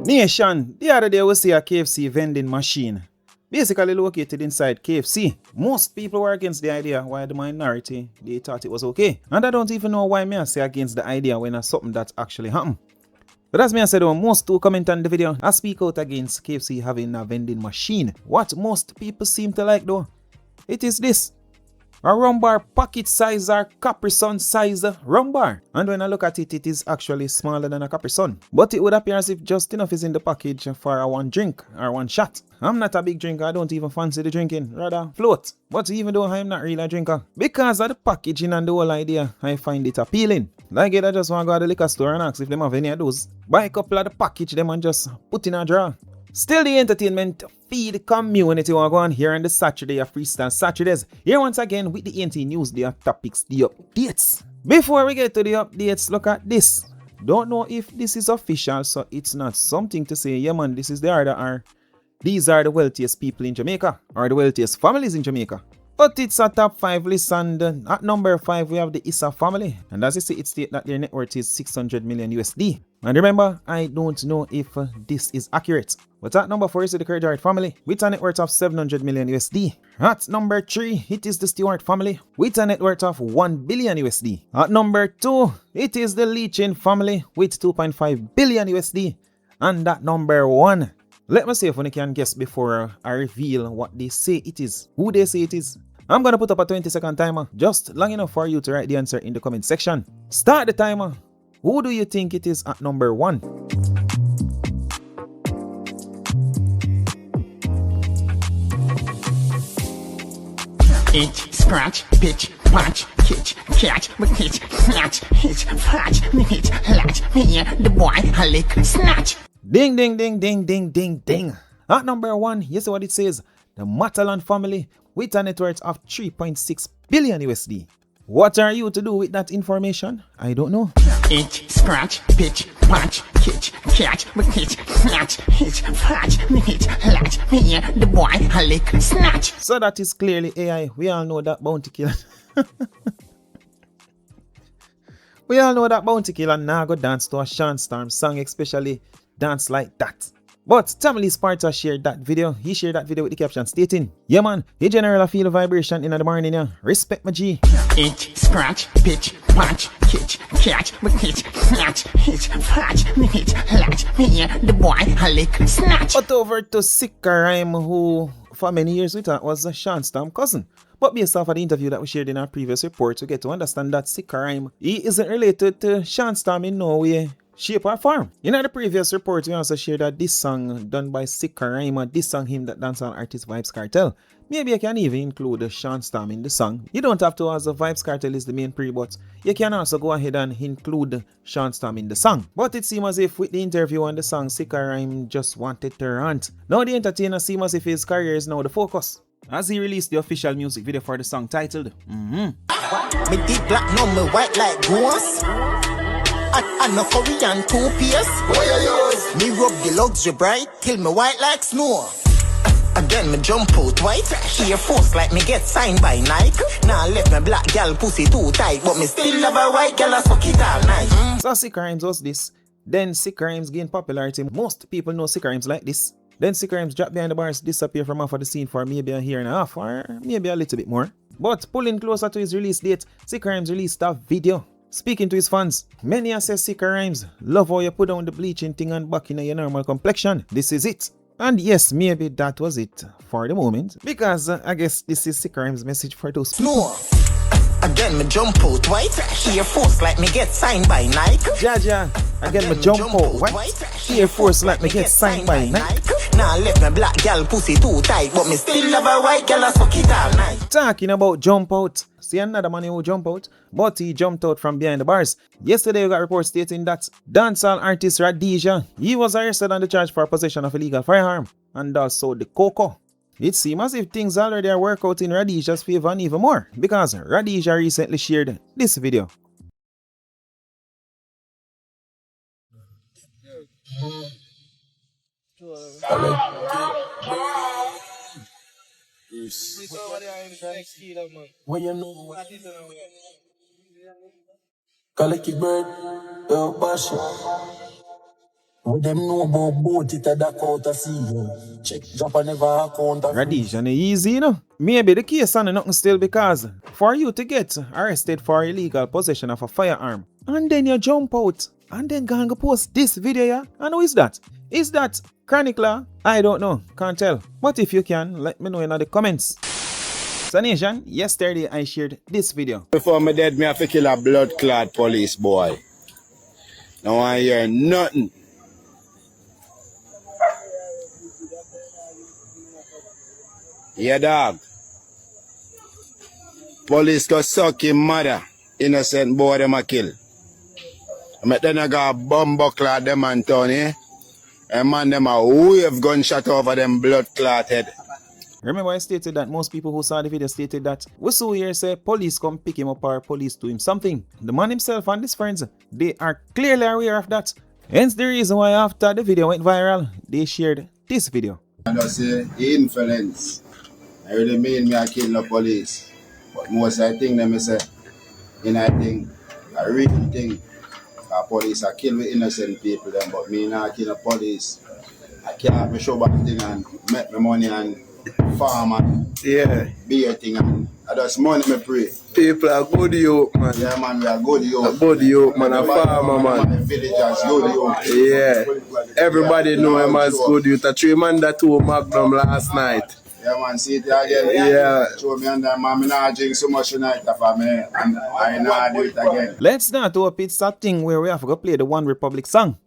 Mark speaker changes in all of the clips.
Speaker 1: Nation, the other day we see a KFC vending machine, basically located inside KFC. Most people were against the idea, while the minority, they thought it was okay. And I don't even know why me I say against the idea when it's something that actually happened. But as me I said, most who comment on the video, I speak out against KFC having a vending machine. What most people seem to like though, it is this. A rum bar pocket size or Capri Sun size rum bar. And when I look at it, it is actually smaller than a Capri Sun. But it would appear as if just enough is in the package for a one drink or one shot. I'm not a big drinker, I don't even fancy the drinking, rather float. But even though I'm not really a drinker, because of the packaging and the whole idea, I find it appealing. Like it, I just want to go to the liquor store and ask if they have any of those. Buy a couple of the package them and just put in a drawer. Still the entertainment feed community will go on here on the Saturday of Freestyle Saturdays. Here once again with the ENT news, the topics, the updates. Before we get to the updates, look at this. Don't know if this is official, so it's not something to say, yeah man, this is the order, or these are the wealthiest people in Jamaica, or the wealthiest families in Jamaica. But it's a top 5 list, and at number 5 we have the Issa family. And as you see, it states that their net worth is 600 million USD. And remember, I don't know if this is accurate. But at number 4 is the Kyhighlah family with a net worth of 700 million USD. At number 3, it is the Stewart family with a net worth of 1 billion USD. At number 2, it is the Leachin family with 2.5 billion USD. And at number 1, let me see if we can guess before I reveal what they say it is, who they say it is. I'm gonna put up a 20-second timer, just long enough for you to write the answer in the comment section. Start the timer. Who do you think it is at number 1?
Speaker 2: Itch, scratch, pitch, punch, kitch, catch, hitch, snatch, hitch, patch, hitch, latch, here, the boy, a lick, snatch.
Speaker 1: Ding, ding, ding, ding, ding, ding, ding. At number 1, you see what it says? The Matalan family with a net worth of 3.6 billion USD. What are you to do with that information? I don't know.
Speaker 2: Itch, scratch, pitch, punch, kitch, catch, hitch, snatch, hitch, patch, hitch, latch, here, the boy, a lick, snatch.
Speaker 1: So that is clearly AI. We all know that Bounty Killa. We all know that Bounty Killa now go dance to a Sean Storm song, especially dance like that. But Tamale Sparta shared that video. He shared that video with the caption stating, yeah man, he generally feel the vibration in the morning, yeah. Respect my G.
Speaker 2: Itch, scratch, pitch, punch, kitch, catch, hitch, snatch, hitch, patch, hitch, latch, here, the boy, a lick, snatch.
Speaker 1: But over to Sikkarime, who for many years we thought was a Sean Storm cousin. But based off of the interview that we shared in our previous report, we get to understand that Sikkarime, he isn't related to Sean Storm in no way, shape or form. In the previous report, we also shared that this song done by Sikkarime, this song him that dancehall artist Vybz Kartel. Maybe you can even include Sean Storm in the song. You don't have to, as the Vybz Kartel is the main pre, but you can also go ahead and include Sean Storm in the song. But it seems as if with the interview on the song, Sikkarime just wanted to rant. Now the entertainer seems as if his career is now the focus, as he released the official music video for the song titled
Speaker 3: Me deep black, no me white like ghost. And no Korean two-piece. Me rub the luxury bright, till me white like snow. Again me jump out white, here force like me get signed by Nike. Now left me black gal pussy too tight, but me still love a white gal, I suck it all night.
Speaker 1: So Sickarimes was this. Then Sickarimes gained popularity. Most people know Sickarimes like this. Then Sickarimes drop behind the bars, disappear from off of the scene for maybe a year and a half, or maybe a little bit more. But pulling closer to his release date, Sickarimes released a video speaking to his fans. Many have said Sickarimes, love how you put down the bleaching thing and back in your normal complexion. This is it. And yes, maybe that was it for the moment, because I guess this is Sickarimes' message for those people.
Speaker 3: No. Again me jump out white, here force like me get signed by Nike.
Speaker 1: Jaja, again me jump out white, here force like me get signed by Nike.
Speaker 3: Now left me black gal pussy too tight, but me still love a white gal, I suck it all night.
Speaker 1: Talking about jump out, see another man who jump out, but he jumped out from behind the bars. Yesterday we got reports stating that dancehall artist Radia, he was arrested on the charge for possession of illegal firearm and also the cocoa. It seems as if things already are working out in Radia's favor and even more, because Radia recently shared this video.
Speaker 4: What you know? Calicky bird, yo, bash. With them know about boat it a duck out of sea. Check drop and never account of
Speaker 1: Radia, and easy, you know. Maybe the case on nothing still because for you to get arrested for illegal possession of a firearm and then you jump out and then go and post this video, yeah? And who is that? Is that Kyhighlah? I don't know, can't tell. But if you can, let me know in the comments. So nation, yesterday I shared this video.
Speaker 5: Before me dead, me have to kill a blood clot police boy. Now I hear nothing. Yeah, dog. Police go suck him mother. Innocent boy them a kill. I met then I got a bumbo clot them and town, eh? And man them a wave gunshot over them blood clot head.
Speaker 1: Remember I stated that most people who saw the video stated that we saw here say police come pick him up or police do him something. The man himself and his friends, they are clearly aware of that. Hence the reason why after the video went viral, they shared this video.
Speaker 5: And I say influence. I really mean me I kill the police. But most I think them say, I think, I really think police are kill innocent people them, but me not kill the police. I can't me show back thing and make my money and farm and be a thing and that's money me pray.
Speaker 6: People are good youth, man.
Speaker 5: Yeah man, we are good youth.
Speaker 6: A good youth, man, a farmer, man.
Speaker 5: Villagers, good youth.
Speaker 6: Yeah. Everybody know him as good youth. A 3 man that 2 Magnum last night.
Speaker 5: Yeah man, see it again.
Speaker 6: Yeah.
Speaker 5: Show me under man, me not drink so much tonight for me and I not do it again.
Speaker 1: Let's not do a pizza that thing where we have to go play the One Republic song.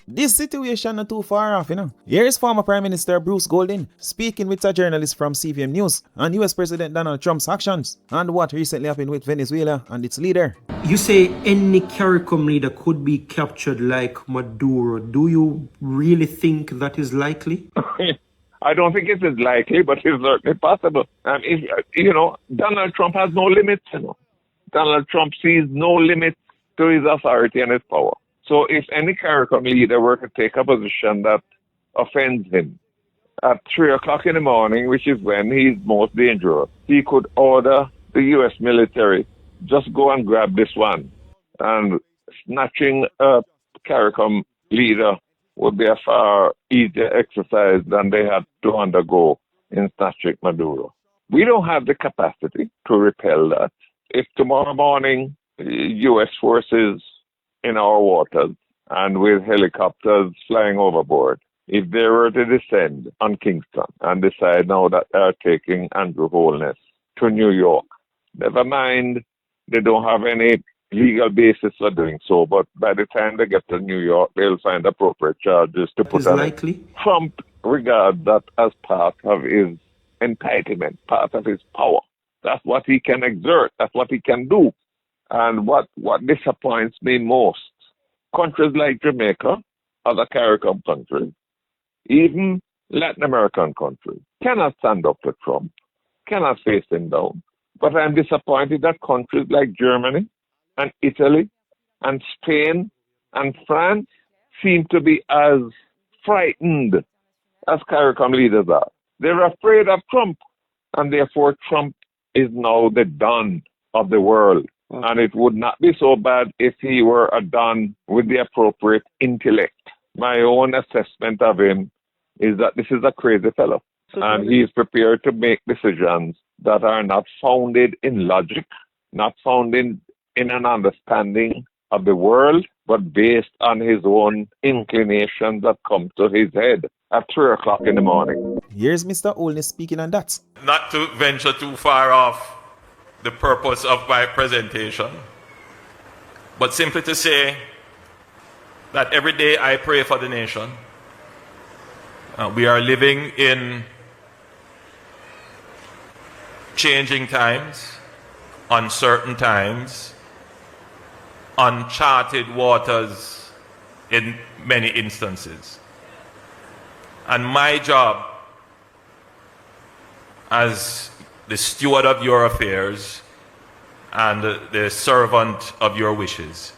Speaker 1: This situation not too far off, you know. Here is former Prime Minister Bruce Golding speaking with a journalist from CVM News on US President Donald Trump's actions and what recently happened with Venezuela and its leader.
Speaker 7: You say any CARICOM leader could be captured like Maduro. Do you really think that is likely?
Speaker 8: I don't think it is likely, but it's certainly possible. Donald Trump has no limits. Donald Trump sees no limits to his authority and his power. So if any CARICOM leader were to take a position that offends him at 3 o'clock in the morning, which is when he's most dangerous, he could order the U.S. military, just go and grab this one. And snatching a CARICOM leader would be a far easier exercise than they had to undergo in snatching Maduro. We don't have the capacity to repel that. If tomorrow morning U.S. forces in our waters and with helicopters flying overboard, if they were to descend on Kingston and decide now that they are taking Andrew Holness to New York, never mind, they don't have any legal basis for doing so, but by the time they get to New York, they'll find appropriate charges to put on it. Trump regards that as part of his entitlement, part of his power. That's what he can exert, that's what he can do. And what disappoints me most, countries like Jamaica, other CARICOM countries, even Latin American countries, cannot stand up to Trump, cannot face him down. But I'm disappointed that countries like Germany and Italy and Spain and France seem to be as frightened as CARICOM leaders are. They're afraid of Trump, and therefore Trump is now the Don of the world. And it would not be so bad if he were a Don with the appropriate intellect. My own assessment of him is that this is a crazy fellow. And he's prepared to make decisions that are not founded in logic, not founded in an understanding of the world, but based on his own inclinations that come to his head at 3 o'clock in the morning.
Speaker 1: Here's Mr. Holness speaking on that.
Speaker 9: Not to venture too far off the purpose of my presentation, but simply to say that every day I pray for the nation. We are living in changing times, uncertain times, uncharted waters in many instances. And my job as the steward of your affairs and the servant of your wishes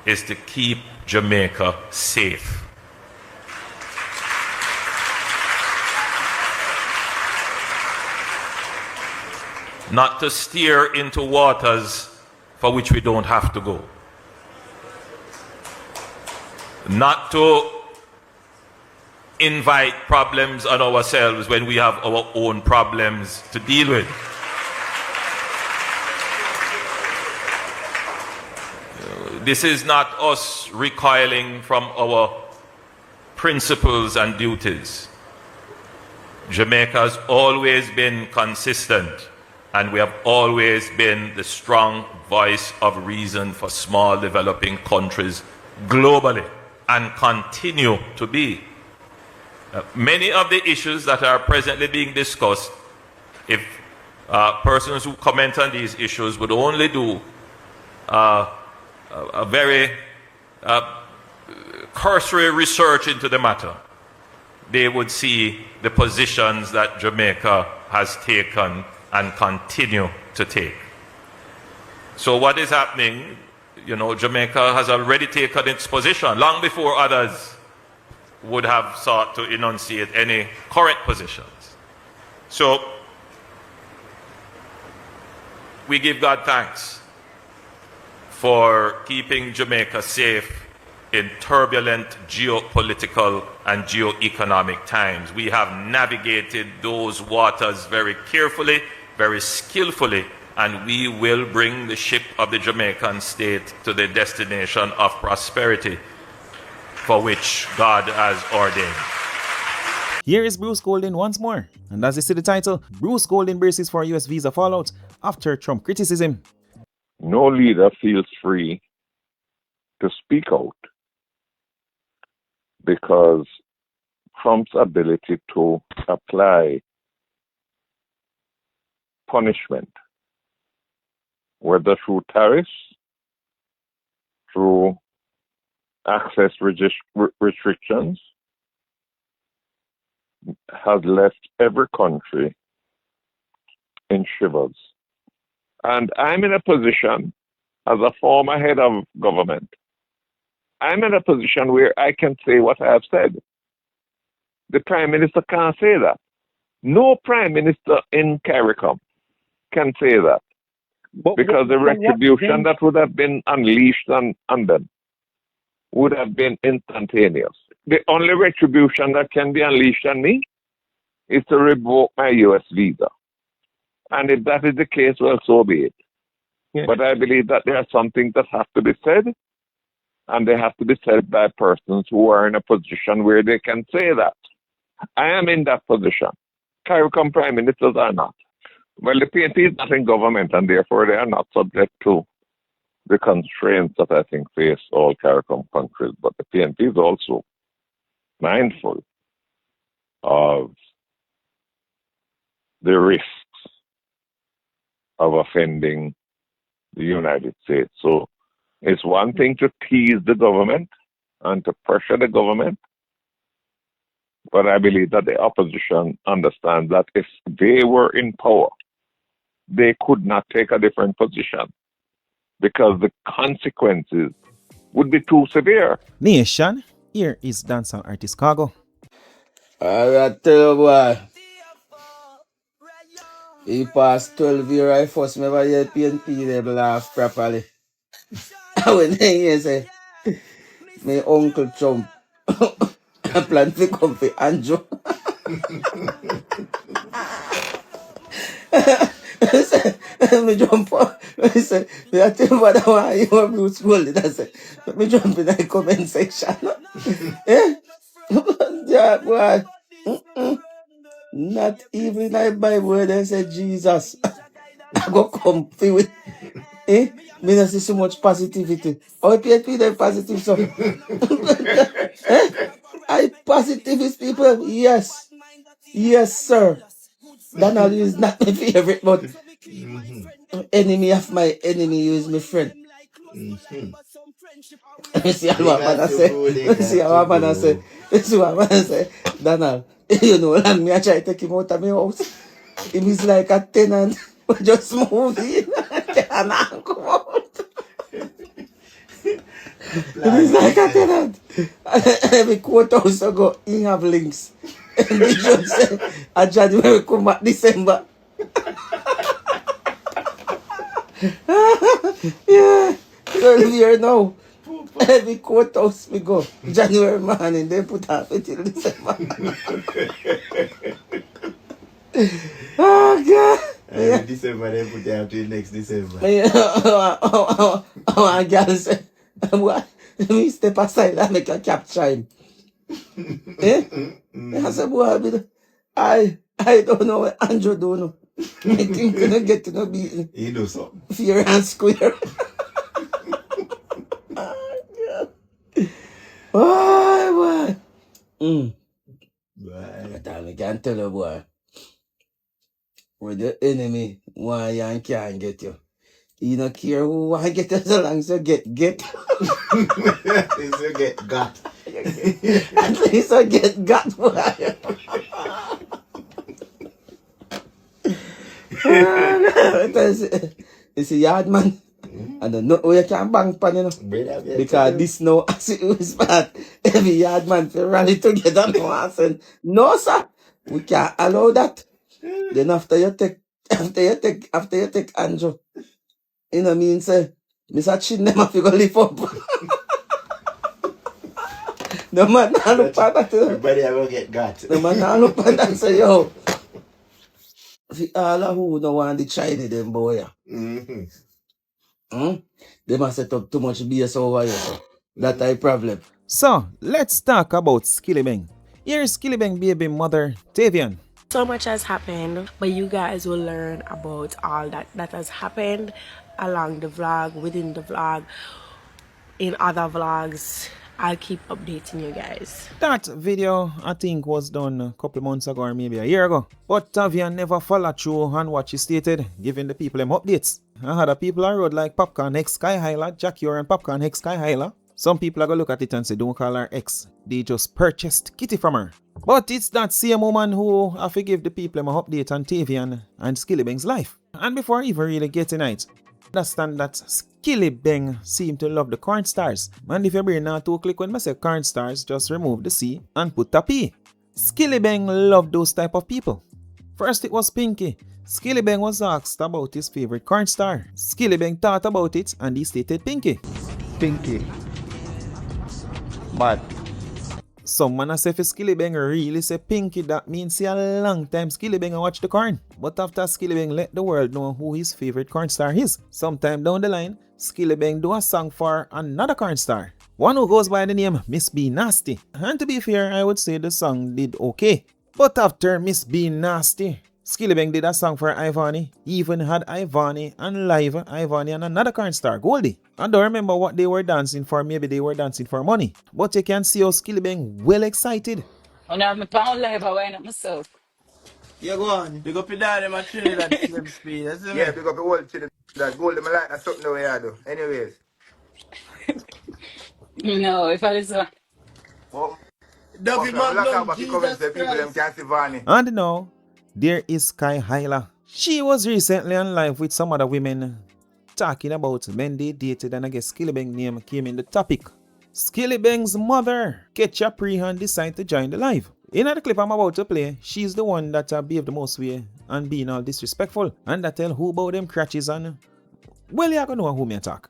Speaker 9: is to keep Jamaica safe. Not to steer into waters for which we don't have to go. not to invite problems on ourselves when we have our own problems to deal with. This is not us recoiling from our principles and duties. Jamaica has always been consistent, and we have always been the strong voice of reason for small developing countries globally, and continue to be. Many of the issues that are presently being discussed, if persons who comment on these issues would only do a very cursory research into the matter, they would see the positions that Jamaica has taken and continue to take. So what is happening, you know, Jamaica has already taken its position long before others would have sought to enunciate any current positions. So we give God thanks for keeping Jamaica safe in turbulent geopolitical and geoeconomic times. We have navigated those waters very carefully, very skillfully, and we will bring the ship of the Jamaican state to the destination of prosperity for which God has ordained.
Speaker 1: Here is Bruce Golding once more, and as you see the title, Bruce Golding braces for US visa fallout after Trump criticism.
Speaker 8: No leader feels free to speak out because Trump's ability to apply punishment, whether through tariffs, through access restrictions, has left every country in shivers. And I'm in a position, as a former head of government, I'm in a position where I can say what I have said. The Prime Minister can't say that. No Prime Minister in CARICOM can say that. Because the retribution that would have been unleashed on them would have been instantaneous. The only retribution that can be unleashed on me is to revoke my US visa. And if that is the case, well, so be it. Yeah. But I believe that there are some things that have to be said, and they have to be said by persons who are in a position where they can say that. I am in that position. CARICOM Prime Ministers are not. Well, the PNP is not in government, and therefore they are not subject to the constraints that I think face all CARICOM countries. But the PNP is also mindful of the risks of offending the United States. So it's one thing to tease the government and to pressure the government, but I believe that the opposition understands that if they were in power, they could not take a different position because the consequences would be too severe.
Speaker 1: Nation, here is dancehall artist Cargo.
Speaker 10: I tell you, boy. He passed 12 years, I first never hear PNP they laugh properly. When they hear say, my uncle Trump I plan to come for Andrew. Me jump up. I say, I tell you what I want, you want Bruce Golding. I say, let me jump in the comment section. Eh? Yeah, boy. Not even in the Bible where they say Jesus. I go comfy with. Eh? Me not see so much positivity. Oh, PNP they positive so. Eh? I positivist people. Yes. Yes, sir. Donald is not my favorite, but enemy of my enemy is my friend. Let me see how I say. Let me see how I say. Let's see what I say. Donald, you know, and me I try to take him out of my house. Him is like a tenant. We just move in. And I come out. Him is like a tenant. Every courthouse I go, he have links. And the judge say, a January come back December. Yeah. 12 years now. Every courthouse we go, January morning, they put off it till December. Oh, God.
Speaker 11: Every December, they put it up till next December.
Speaker 10: Our girl say, what? Let me step aside and make a capture him. Eh? I said, boy, I don't know what Andrew don't know. I think we don't get to know beaten.
Speaker 11: He knows so.
Speaker 10: Fair and square. Oh, boy. But I can tell you, boy. With the enemy, why you can't get you. You don't care who want to get you so long as you get.
Speaker 11: At least you get got.
Speaker 10: At least you get got, boy. It's a yard man. I don't know where you can bang pan, you know. Because this now, as it was bad, every yard man feel rally together now and say, no, sir, we can't allow that. Then after you take Andrew, you know what I mean, say, Mr. Chin them have to go lift up. No man not look at that.
Speaker 11: Everybody will get got.
Speaker 10: No man not look at that and say, yo, all of who don't want the Chinese them boy. They must set up too much BS over here. So. That's a problem.
Speaker 1: So, let's talk about Skillibeng. Here's Skillibeng baby mother, Tavian.
Speaker 12: So much has happened, but you guys will learn about all that has happened along the vlog, within the vlog, in other vlogs. I'll keep updating you guys.
Speaker 1: That video, I think, was done a couple months ago or maybe a year ago. But Tavian never followed through on what she stated, giving the people them updates. I had people on road like Popcorn X Kyhighlah, Jackie and Popcorn X Kyhighlah. Some people are going to look at it and say, don't call her X. They just purchased Kitty from her. But it's that same woman who have to give the people an update on Tavian and Skillibeng's life. And before I even really get in it, understand that Skillibeng seem to love the corn stars. And if you bring now to click when I say corn stars, just remove the C and put a P. Skillibeng love those type of people. First it was Pinky. Skillibeng was asked about his favorite corn star. Skillibeng thought about it and he stated Pinky.
Speaker 13: Pinky. But
Speaker 1: some man say for Skillibeng really say Pinky, that means see a long time Skillibeng watch the corn. But after Skillibeng let the world know who his favorite corn star is, sometime down the line, Skillibeng do a song for another corn star. One who goes by the name Miss B Nasty. And to be fair, I would say the song did okay. But after Miss B Nasty, Skillibeng did a song for Ivani. He even had Ivani and live Ivani and another corn star, Goldie. I don't remember what they were dancing for. Maybe they were dancing for money. But you can see how Skillibeng well excited.
Speaker 14: I have my pound live, I went up myself.
Speaker 11: You go on. Big up your daddy, my Trinidad same speed. Yeah, big up your whole Trinidad. Goldie, I like that something the way I do. Anyways.
Speaker 14: No, if I was
Speaker 1: And now, there is Kyhighlah. She was recently on live with some other women talking about men they dated, and I guess Skillibeng name came in the topic. Skillibeng's mother, Ketcha Prehan, decided to join the live. In the clip I'm about to play, she's the one that behaved the most way and being all disrespectful, and that tell who about them crutches and well, you're gonna know who me attack.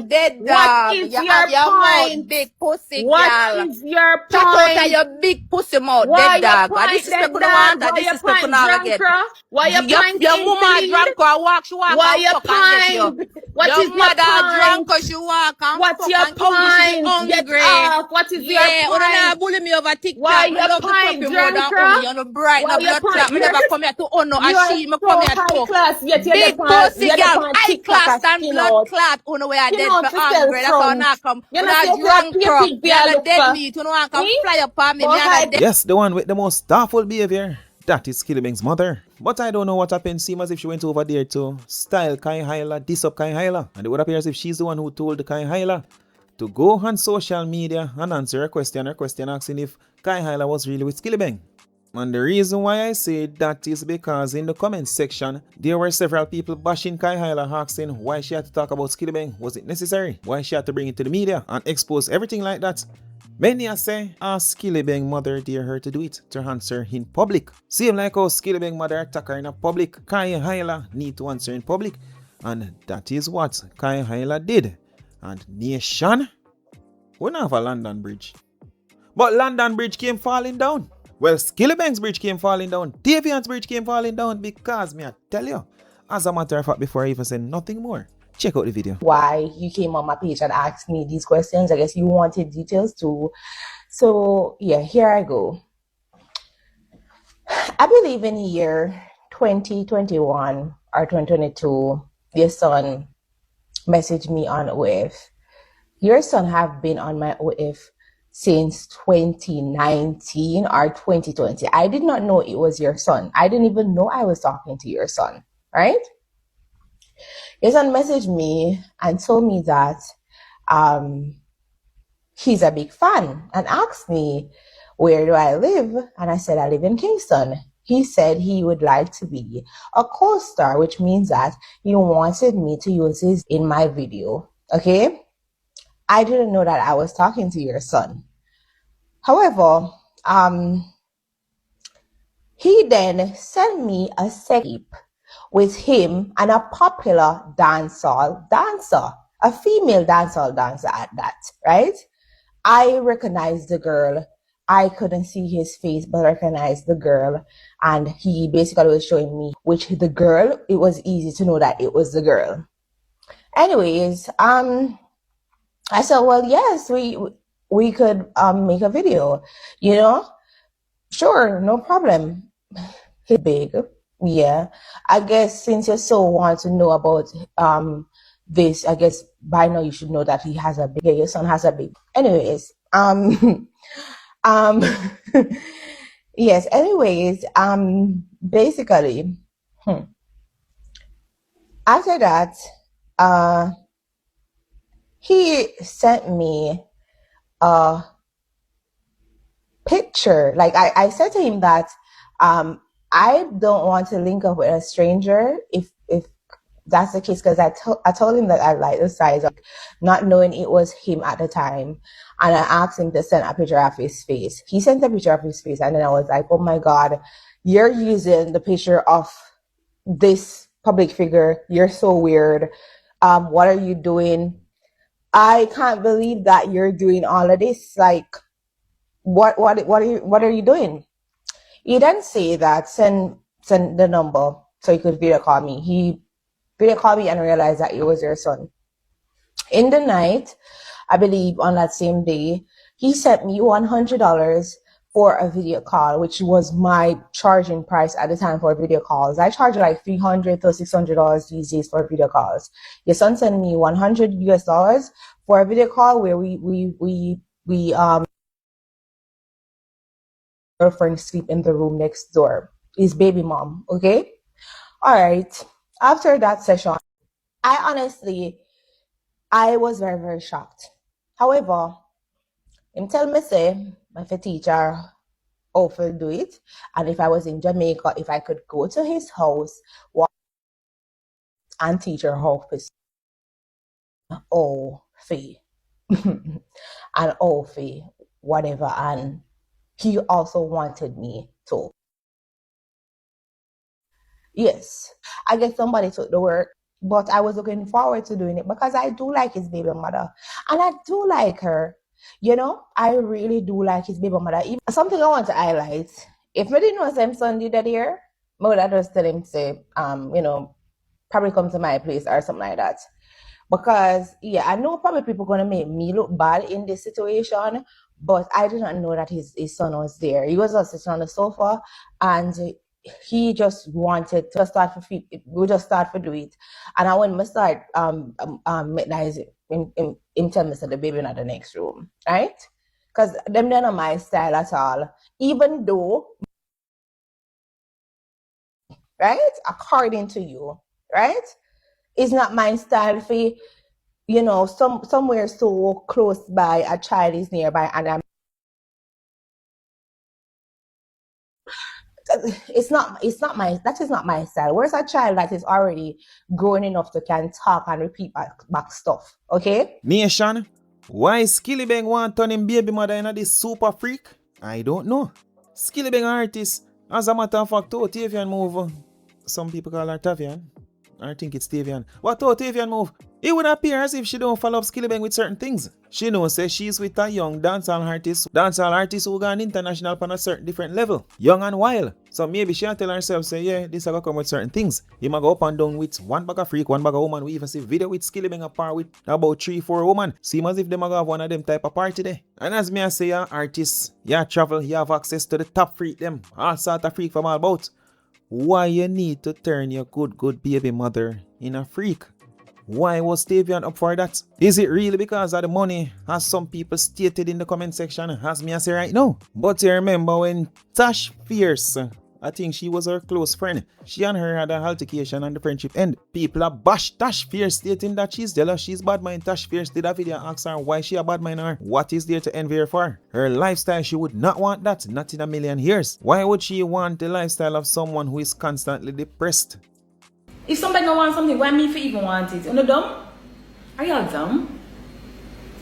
Speaker 15: Dead dog.
Speaker 16: What is
Speaker 15: You
Speaker 16: your
Speaker 15: have your
Speaker 16: point?
Speaker 15: mouth big pussy,
Speaker 16: What
Speaker 15: girl.
Speaker 16: is your
Speaker 15: Shut out
Speaker 16: point?
Speaker 15: of your big pussy mouth,
Speaker 16: Why
Speaker 15: dead
Speaker 16: your
Speaker 15: dog. And
Speaker 16: point,
Speaker 15: this is
Speaker 16: dead
Speaker 15: the one
Speaker 16: dog?
Speaker 15: that
Speaker 16: Why
Speaker 15: this
Speaker 16: your
Speaker 15: is the
Speaker 16: point,
Speaker 15: one get.
Speaker 16: drunkra? Why your point,
Speaker 15: Your woman
Speaker 16: invalid?
Speaker 15: drunk or walk, she walk
Speaker 16: Why
Speaker 15: and
Speaker 16: your
Speaker 15: fuck and get you.
Speaker 16: point? What
Speaker 15: Your
Speaker 16: is your
Speaker 15: mother drunk
Speaker 16: point?
Speaker 15: or she walk and
Speaker 16: What's
Speaker 15: fuck
Speaker 16: your
Speaker 15: and kill you, she
Speaker 16: point?
Speaker 15: hungry.
Speaker 16: Get off. What is your
Speaker 15: Yeah, you don't
Speaker 16: point?
Speaker 15: bully me over TikTok.
Speaker 16: Why
Speaker 15: Me
Speaker 16: your
Speaker 15: love the
Speaker 16: point,
Speaker 15: puppy more than
Speaker 16: drunkra?
Speaker 15: only. You're no bright,
Speaker 16: Why
Speaker 15: no
Speaker 16: your
Speaker 15: blood
Speaker 16: point?
Speaker 15: clot. Me never come here to honor a
Speaker 16: You're
Speaker 15: she. Me
Speaker 16: so
Speaker 15: come here
Speaker 16: high
Speaker 15: to
Speaker 16: class, yet you're
Speaker 15: big
Speaker 16: the point.
Speaker 15: pussy
Speaker 16: You're the
Speaker 15: girl,
Speaker 16: point.
Speaker 15: high
Speaker 16: TikTok
Speaker 15: class
Speaker 16: and
Speaker 15: and
Speaker 16: skin
Speaker 15: blood
Speaker 16: out.
Speaker 15: clot. You know where I
Speaker 16: Skin
Speaker 15: dead
Speaker 16: out
Speaker 15: me
Speaker 16: to sell
Speaker 15: hungry. That's how I
Speaker 16: front.
Speaker 15: not come.
Speaker 16: You
Speaker 15: You
Speaker 16: know,
Speaker 15: know,
Speaker 16: say if you're
Speaker 15: drunk
Speaker 16: a
Speaker 15: crook.
Speaker 16: pig,
Speaker 15: Me and
Speaker 16: look
Speaker 15: a dead
Speaker 16: for.
Speaker 15: meat. You know I can fly upon me.
Speaker 16: But
Speaker 15: Me and a dead.
Speaker 1: Yes, the one with the most awful behavior. That is Skillibeng's mother. But I don't know what happened. Seems as if she went over there to style Kyhighlah, diss up Kyhighlah. And it would appear as if she's the one who told Kyhighlah to go on social media and answer a question asking if Kyhighlah was really with Skillibeng. And the reason why I say that is because in the comment section, there were several people bashing Kyhighlah, asking why she had to talk about Skillibeng. Was it necessary? Why she had to bring it to the media and expose everything like that? Many say, ask Skillibeng mother dare her to do it, to answer in public. Same like how Skillibeng mother attack her in a public, Kyhighlah need to answer in public. And that is what Kyhighlah did. And nation, We don't have a London Bridge. But London Bridge came falling down. Well, Skillibeng's bridge came falling down. Davian's bridge came falling down because, me I tell you, as a matter of fact, before I even say nothing more, check out the video.
Speaker 13: Why you came on my page and asked me these questions. I guess you wanted details too. So yeah, here I go. I believe in year 2021 or 2022, your son messaged me on OF. Your son have been on my OF since 2019 or 2020. I did not know it was your son. I didn't even know I was talking to your son, right? Your son messaged me and told me that he's a big fan and asked me, where do I live? And I said, I live in Kingston. He said he would like to be a co-star, which means that he wanted me to use his in my video. Okay? I didn't know that I was talking to your son. However, he then sent me a tape with him and a popular dancehall dancer, a female dancehall dancer at that, right? I recognized the girl. I couldn't see his face, but I recognized the girl. And he basically was showing me which the girl, it was easy to know that it was the girl. Anyways, I said, well, yes, we could make a video, you know? Sure, no problem. He's big. Yeah. I guess since you so want to know about this, I guess by now you should know that he has a big, yeah, your son has a big. Anyways, yes, anyways, basically, after that, he sent me a picture. Like I said to him that I don't want to link up with a stranger if that's the case, because I told him that I like the size, of, not knowing it was him at the time, and I asked him to send a picture of his face. He sent a picture of his face, and then I was like, oh my God, you're using the picture of this public figure. You're so weird. What are you doing? I can't believe that you're doing all of this. Like, what are you doing? He didn't say that. Send the number so he could video call me. He video called me and realized that it was your son. In the night, I believe on that same day, he sent me $100 for a video call, which was my charging price at the time for video calls. I charge like $300 to $600 these days for video calls. Your son sent me $100 for a video call where we girlfriend sleep in the room next door. His baby mom, okay? All right. After that session, I was very, very shocked. However, him tell me say, if a teacher how to do it, and if I was in Jamaica, if I could go to his house and teach her how to fee and fee whatever, and he also wanted me to. Yes, I guess somebody took the work, but I was looking forward to doing it because I do like his baby mother, and I do like her. You know, I really do like his baby mother. Even, something I want to highlight: if I didn't know Sam son did that here, I would have just tell him say, you know, probably come to my place or something like that. Because yeah, I know probably people gonna make me look bad in this situation, but I did not know that his son was there. He was just sitting on the sofa, and he just wanted to start for feet. We just start for do it, and I when we start midnight, him tell me that the baby in the next room, right? Because them they're not my style at all. Even though, right, according to you, right, it's not my style for, you know, somewhere so close by a child is nearby, and it's not my style. Where's a child that is already grown enough to can talk and repeat back stuff? Okay?
Speaker 1: Nation, why Skillibeng want turn him baby mother into this super freak? I don't know. Skillibeng artist, as a matter of fact, too, Tavian move. Some people call her Tavian. I think it's Tavian. What how Tavian move? It would appear as if she don't follow up Skillibeng with certain things. She knows say she's with a young dancehall artist who gone international on a certain different level. Young and wild. So maybe she'll tell herself say, yeah, this will come with certain things. He might go up and down with one bag of freak, one bag of woman. We even see video with Skillibeng apart with about 3-4 women. Seems as if they might have one of them type of party there. And as me I say, artists, you travel, you have access to the top freak them. All sort of freak from all about. Why you need to turn your good baby mother in a freak? Why was Tavian up for that? Is it really because of the money, as some people stated in the comment section, as me I say right now? But you remember when Tash Fierce, I think she was her close friend, she and her had an altercation and the friendship end. People have bashed Tash Fierce, stating that she's jealous, she's bad mind. Tash Fierce did a video and asked her why she a bad mind her. What is there to envy her for? Her lifestyle, she would not want that, not in a million years. Why would she want the lifestyle of someone who is constantly depressed?
Speaker 14: If somebody don't want something, why me for even want it? You know dumb? Are y'all dumb?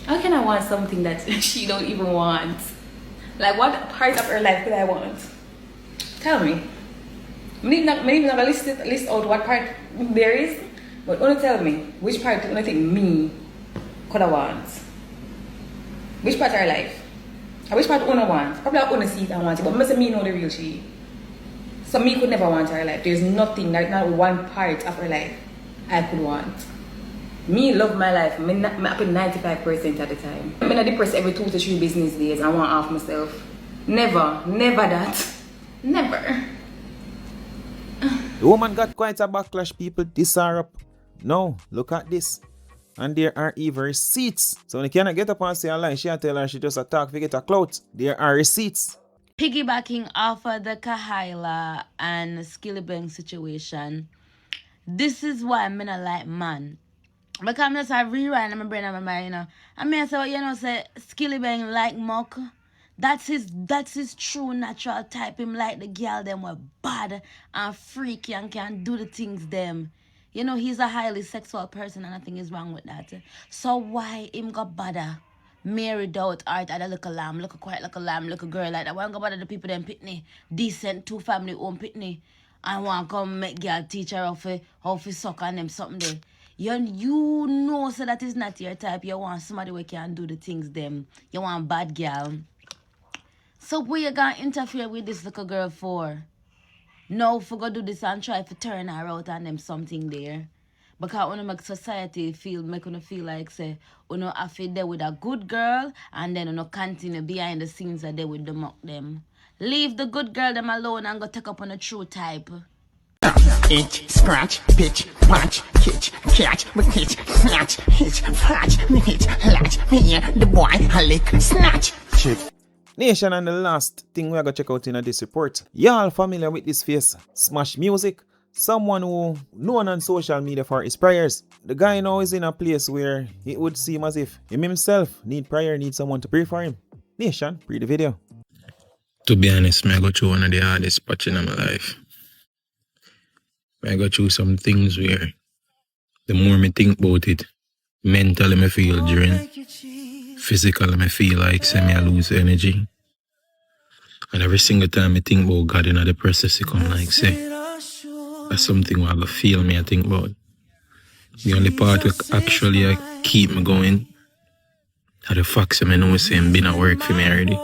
Speaker 14: How can I want something that she don't even want? Like what part of her life could I want? Tell me. Maybe not list out what part there is, but only tell me which part do you think me could I want? Which part of her life? Or which part do I want? Probably I want to see it and want it, but I me know the real she. So me could never want her life. There's nothing, like not one part of her life I could want. Me love my life. I'm happy 95% at the time. I'm not depressed every 2 to 3 business days. I want off myself. Never that. Never.
Speaker 1: The woman got quite a backlash, people. This are up. No, look at this. And there are even receipts. So when you cannot get up and say a lie, she'll tell her she just attack to get a clout. There are receipts.
Speaker 17: Piggybacking off of the Kyhighlah and Skillibeng situation, this is why I'm not like man. Because I'm just a rewrite in my brain and my mind, you know. I mean, so you know, say Skillibeng like Muck. That's his true natural type. Him like the girl them were bad and freaky and can do the things them. You know, he's a highly sexual person and nothing is wrong with that. So why him got bother? Married out art at a little lamb, look a quiet little lamb, look a girl like that. Why go bother the people them pitney? Decent 2 family own pitney. And want come make girl teach her how to suck on them something there. You know so that is not your type. You want somebody who can do the things them. You want bad girl. So what you gonna interfere with this little girl for? No, for go do this and try to turn her out and them something there. Because when make society make you feel like say, you know, have to there with a good girl and then you know continue behind the scenes that they with the mock them. Leave the good girl them alone and go take up on a true type.
Speaker 2: Itch, scratch, pitch, punch, kitch, catch, hitch, snatch, hitch, patch, hitch, latch, me, the boy, a lick, snatch.
Speaker 1: Nation, and the last thing we are going to check out in this report. Y'all familiar with this face? Smash Music. Someone who known on social media for his prayers. The guy now is in a place where it would seem as if him himself need prayer, need someone to pray for him. Nation, read the video.
Speaker 18: To be honest, I go through one of the hardest patches in my life. I go through some things where the more I think about it, mentally I feel drained. Physically I feel like I lose energy. And every single time I think about God in the process, it come like say, that's something where I feel me I think about. The only part that actually keep me going are the facts I know saying been at work for me already.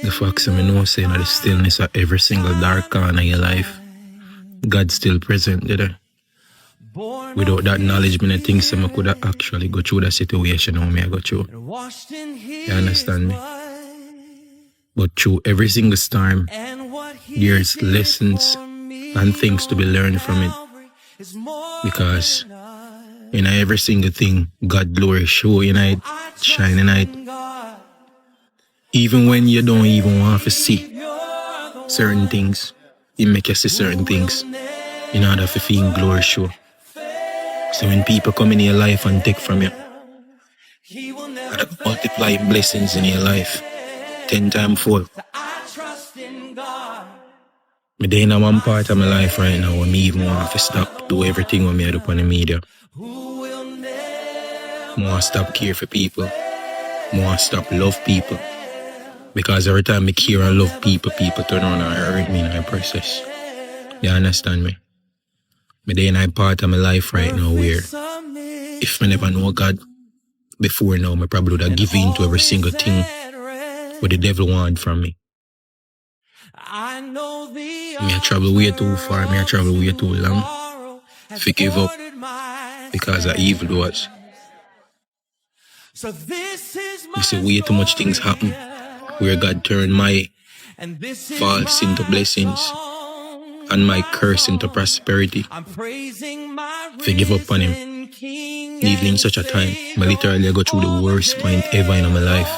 Speaker 18: The facts I know saying are the stillness of every single dark corner of your life. God still present there. Without that knowledge, I think I could actually go through that situation how I go through. You understand me? But through every single storm, there's lessons and things to be learned from it. Because in every single thing, God glory show in it, shine in it. Even when you don't even want to see certain things, He make you see certain things in order to feel glory show. So when people come in your life and take from you, and multiply blessings in your life 10 times fold. I'm in one part of my life right now where I even want to stop do everything what I do on the media. I want to stop care for people. I want to stop love people. Because every time I care and love people, people turn around and hurt me in the process. You understand me? Me day and I part of my life right now where if me never know God before now, me probably would have given in to every single thing what the devil want from me. Me I travel way too far, me I travel way too long. If I give up because of evil doers. You see way too much things happen where God turned my faults into blessings and my curse into prosperity. If I give up on him, even in such a time, I literally go through the worst point ever in my life.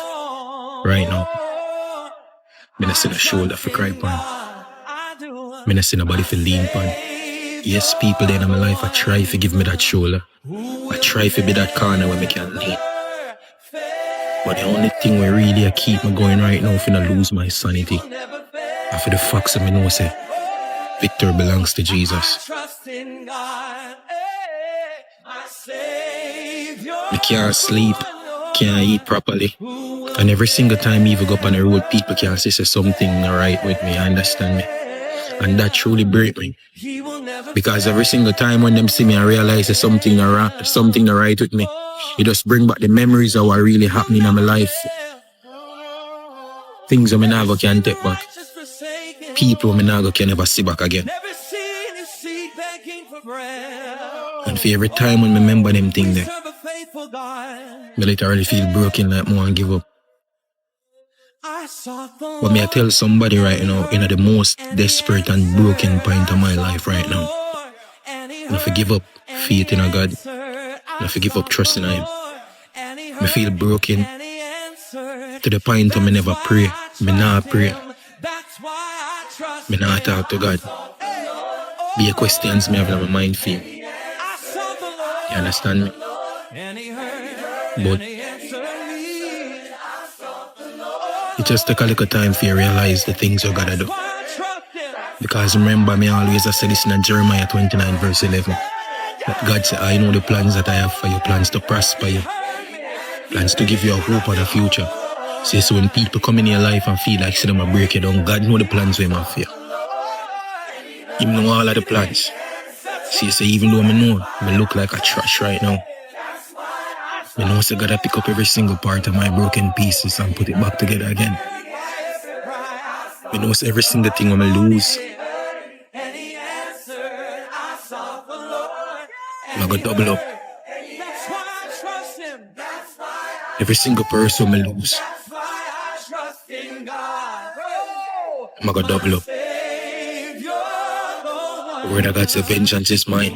Speaker 18: Right now. I'm not seeing a shoulder for cry upon. I'm not seeing nobody for lean upon. Yes, people there in my life, I try to give me that shoulder. I try to be that corner where I can lean. But the only thing where really keep me going right now if I not lose my sanity. And for the facts that I know say, victory belongs to Jesus. I can't sleep, can't eat properly. And every single time I even go up on the road, people can say something not right with me, understand me. And that truly breaks me. Because every single time when them see me, I realize there's something not right with me. It just bring back the memories of what really happening in my life. Things that I never can take back. People I never can never see back again. And for every time when I remember them things there, I literally feel broken like more and give up. But me I tell somebody right now, in the most desperate and broken point of my life right now, I forgive up faith in a God. I forgive up trust in Him. I feel broken to the point where I never pray. I not pray. I not talk to God. Be a questions me have in my mind for you. You understand me? But it just take a little time for you to realize the things you gotta do. Because remember me always I say this in Jeremiah 29 verse 11. That God said, I know the plans that I have for you, plans to prosper you, plans to give you a hope of the future. So when people come in your life and feel like see them a break you down, God know the plans we have for you. He know all of the plans. See, so even though I know I look like a trash right now, I know so God I pick up every single part of my broken pieces and put it back together again. I know so every single thing I'm going to lose, I'm going to double up. Every single person I lose, I'm going to double up. The word of God says vengeance is mine.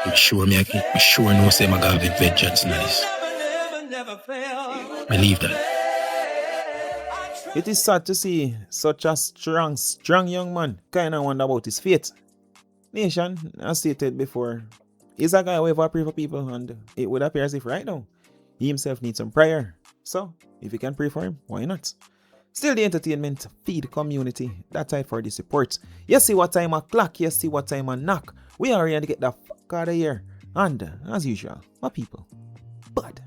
Speaker 18: I'm sure no say I'm going to have vengeance in this. Believe that.
Speaker 1: It is sad to see such a strong young man kind of wonder about his fate. Nation, as stated before, is a guy who ever pray for people, and it would appear as if right now he himself needs some prayer. So, if you can pray for him, why not? Still the entertainment, feed community, that type for the support. You see what time a clock, you see what time a knock. We are ready to get the fuck out of here. And, as usual, my people, bad.